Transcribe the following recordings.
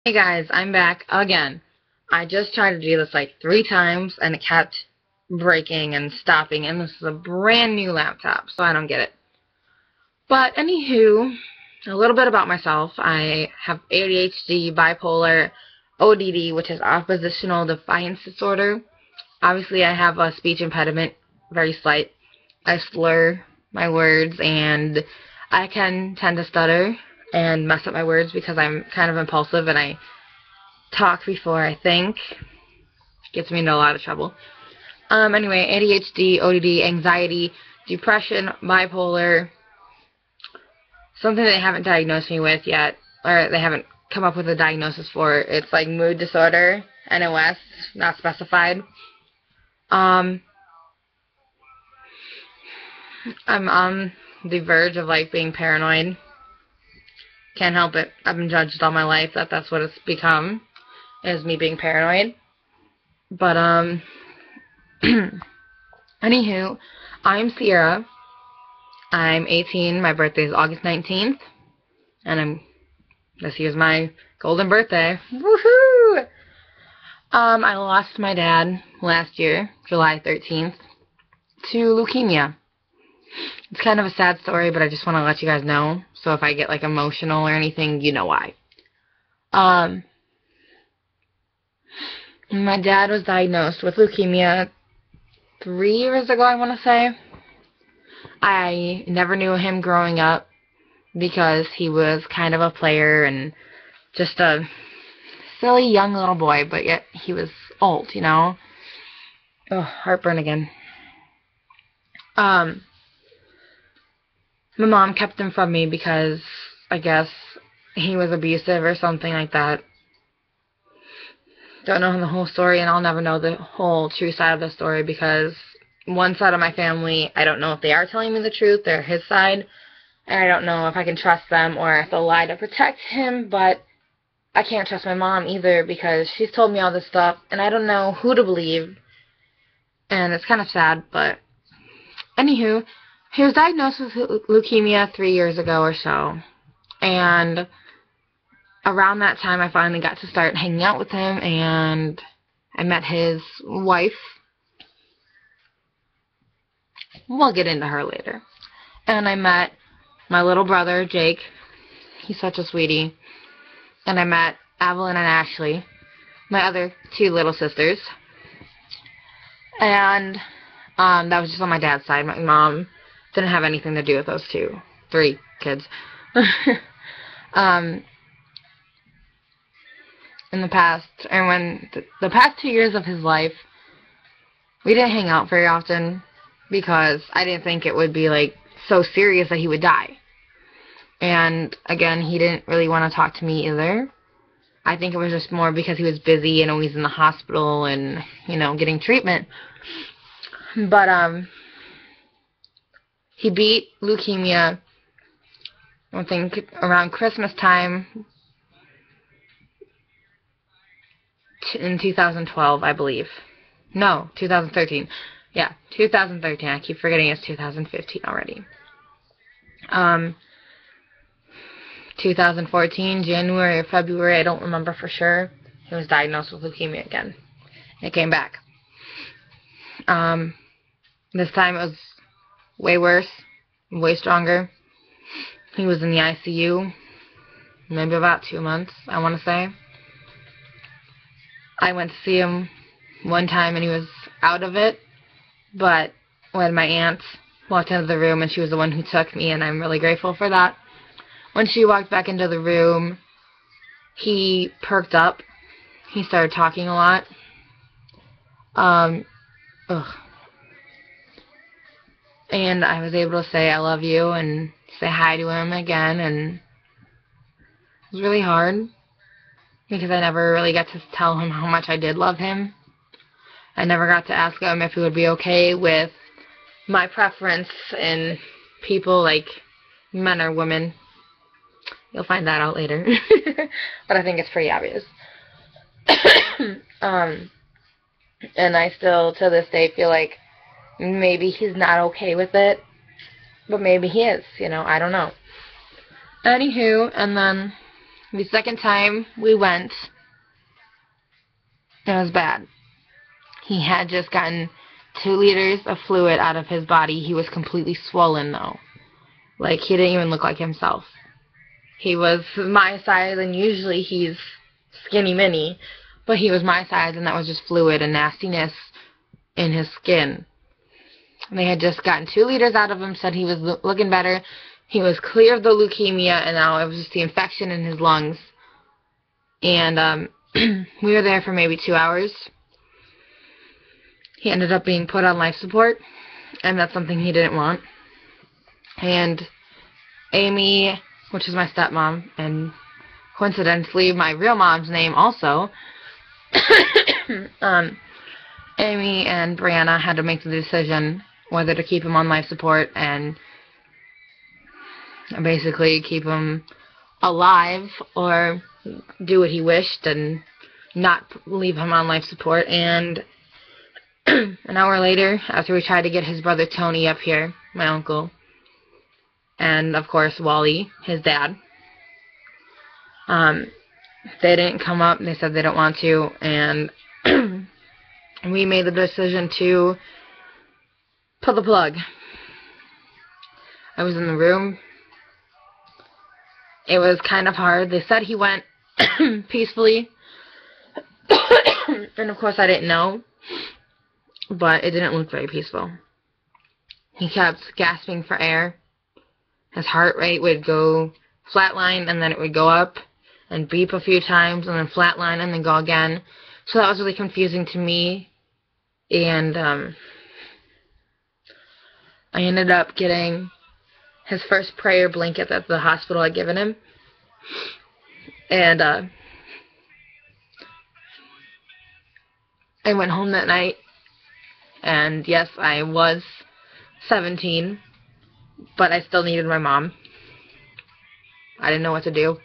Hey guys, I'm back again. I just tried to do this like 3 times and it kept breaking and stopping, and this is a brand new laptop, so I don't get it. But anywho, a little bit about myself. I have ADHD, bipolar, ODD, which is oppositional defiance disorder. Obviously, I have a speech impediment, very slight. I slur my words and I can tend to stutter and mess up my words because I'm kind of impulsive and I talk before I think. Gets me into a lot of trouble. Anyway, ADHD, ODD, anxiety, depression, bipolar, something they haven't diagnosed me with yet, or they haven't come up with a diagnosis for. It's like mood disorder, NOS, not specified. Um, I'm on the verge of like being paranoid. Can't help it. I've been judged all my life that that's what it's become, is me being paranoid. But anywho, I'm Sierra. I'm 18. My birthday is August 19th, and this year's my golden birthday. Woohoo! I lost my dad last year, July 13th, to leukemia. It's kind of a sad story, but I just want to let you guys know. So if I get like emotional or anything, you know why. Um, my dad was diagnosed with leukemia 3 years ago, I want to say. I never knew him growing up because he was kind of a player and just a silly young little boy, but yet he was old, you know? Oh, heartburn again. My mom kept him from me because I guess he was abusive or something like that. Don't know the whole story, and I'll never know the whole true side of the story because one side of my family, I don't know if they are telling me the truth, they're his side, and I don't know if I can trust them or if they'll lie to protect him, but I can't trust my mom either because she's told me all this stuff, and I don't know who to believe, and it's kind of sad, but anywho, he was diagnosed with leukemia 3 years ago or so, and around that time I finally got to start hanging out with him, and I met his wife. We'll get into her later. And I met my little brother, Jake. He's such a sweetie. And I met Evelyn and Ashley, my other two little sisters. And that was just on my dad's side. My mom didn't have anything to do with those three kids. um, in the past, and when the past 2 years of his life, we didn't hang out very often because I didn't think it would be like so serious that he would die. And again, he didn't really want to talk to me either. I think it was just more because he was busy and always in the hospital and, you know, getting treatment. But he beat leukemia, I think, around Christmas time in 2012, I believe. No, 2013. Yeah, 2013. I keep forgetting it's 2015 already. 2014, January or February, I don't remember for sure, he was diagnosed with leukemia again. It came back. This time it was way worse, way stronger. He was in the ICU, maybe about 2 months, I want to say. I went to see him one time and he was out of it, but when my aunt walked into the room, and she was the one who took me, and I'm really grateful for that. When she walked back into the room, he perked up. He started talking a lot. Ugh. And I was able to say I love you and say hi to him again, and it was really hard because I never really got to tell him how much I did love him. I never got to ask him if he would be okay with my preference in people, like men or women. You'll find that out later. But I think it's pretty obvious. And I still, to this day, feel like maybe he's not okay with it. But maybe he is, you know, I don't know. Anywho, and then The second time we went, it was bad. He had just gotten 2 liters of fluid out of his body. He was completely swollen, though. Like, he didn't even look like himself. He was my size, and usually he's skinny mini, but he was my size, and that was just fluid and nastiness in his skin. They had just gotten 2 liters out of him, said he was looking better. He was clear of the leukemia, and now it was just the infection in his lungs. And we were there for maybe 2 hours. He ended up being put on life support, and that's something he didn't want. And Amy, which is my stepmom, and coincidentally my real mom's name also, Amy and Brianna had to make the decision whether to keep him on life support and basically keep him alive or do what he wished and not leave him on life support. And an hour later, after we tried to get his brother Tony up here, my uncle, and of course Wally, his dad, they didn't come up. They said they don't want to, and we made the decision to pull the plug. I was in the room. It was kind of hard. They said he went peacefully, and of course I didn't know, but it didn't look very peaceful. He kept gasping for air. His heart rate would go flatline, and then it would go up and beep a few times, and then flatline, and then go again. So that was really confusing to me, and I ended up getting his first prayer blanket that the hospital had given him, and I went home that night, and yes, I was 17, but I still needed my mom. I didn't know what to do.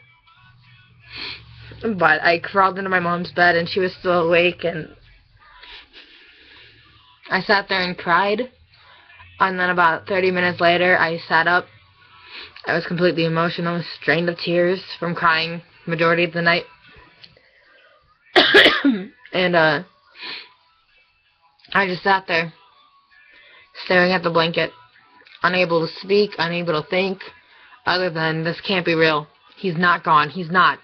But I crawled into my mom's bed, and she was still awake, and I sat there and cried. And then about 30 minutes later, I sat up. I was completely emotional, drained of tears from crying majority of the night. And I just sat there, staring at the blanket, unable to speak, unable to think, other than, this can't be real. He's not gone. He's not.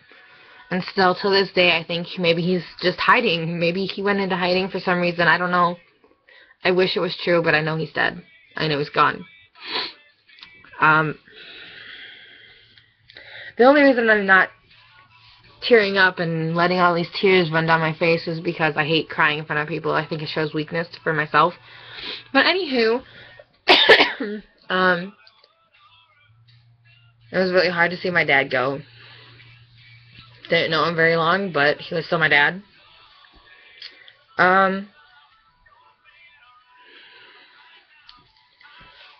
And still, to this day, I think maybe he's just hiding. Maybe he went into hiding for some reason. I don't know. I wish it was true, but I know he's dead. I know he's gone. The only reason I'm not tearing up and letting all these tears run down my face is because I hate crying in front of people. I think it shows weakness for myself. But anywho, it was really hard to see my dad go. Didn't know him very long, but he was still my dad.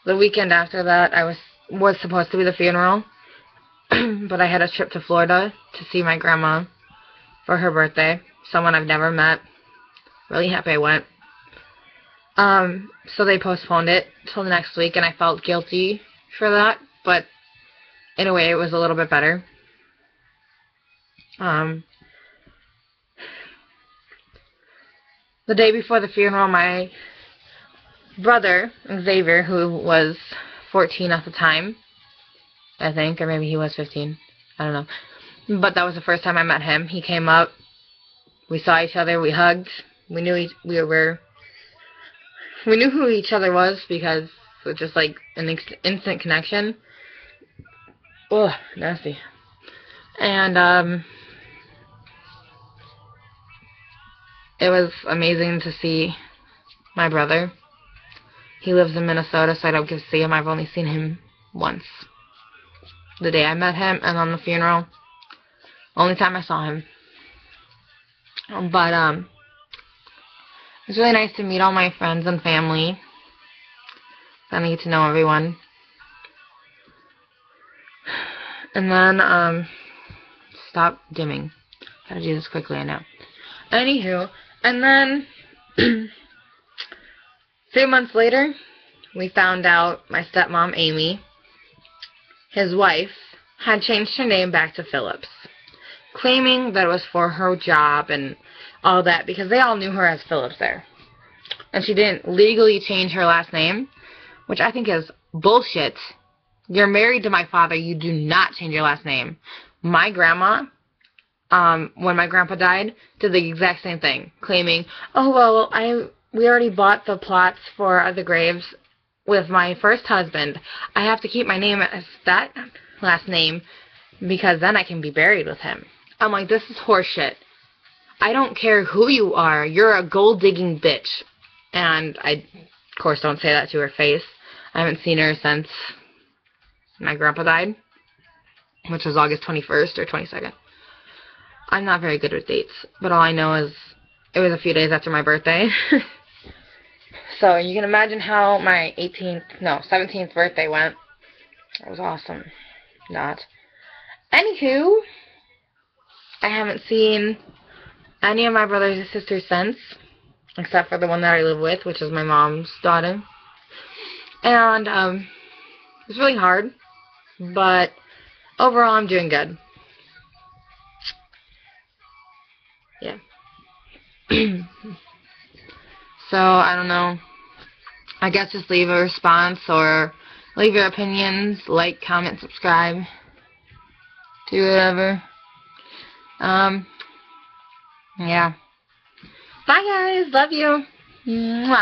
The weekend after that, I was supposed to be the funeral, but I had a trip to Florida to see my grandma for her birthday. Someone I've never met. Really happy I went. So they postponed it till the next week, and I felt guilty for that, but in a way it was a little bit better. The day before the funeral, my brother, Xavier, who was 14 at the time, I think, or maybe he was 15, I don't know, but that was the first time I met him. He came up, we saw each other, we hugged, we knew who each other was because it was just like an instant connection. Ugh, nasty. And it was amazing to see my brother. He lives in Minnesota, so I don't get to see him. I've only seen him once. The day I met him, and on the funeral. Only time I saw him. But it was really nice to meet all my friends and family. Got to get to know everyone. And then, stop dimming. Gotta do this quickly, I know. Anywho, and then 3 months later, we found out my stepmom, Amy, his wife, had changed her name back to Phillips. claiming that it was for her job and all that, because they all knew her as Phillips there. And she didn't legally change her last name, which I think is bullshit. You're married to my father. You do not change your last name. My grandma, when my grandpa died, did the exact same thing, claiming, oh, well, we already bought the plots for the graves with my first husband. I have to keep my name as that last name because then I can be buried with him. I'm like, this is horseshit. I don't care who you are. You're a gold-digging bitch. And I, of course, don't say that to her face. I haven't seen her since my grandpa died, which was August 21st or 22nd. I'm not very good with dates, but all I know is it was a few days after my birthday. So you can imagine how my 17th birthday went. It was awesome. Not. Anywho, I haven't seen any of my brothers and sisters since, except for the one that I live with, which is my mom's daughter. And it's really hard, but overall I'm doing good. Yeah. So, I don't know. I guess just leave a response or leave your opinions, like, comment, subscribe, do whatever. Yeah. Bye, guys. Love you. Mwah.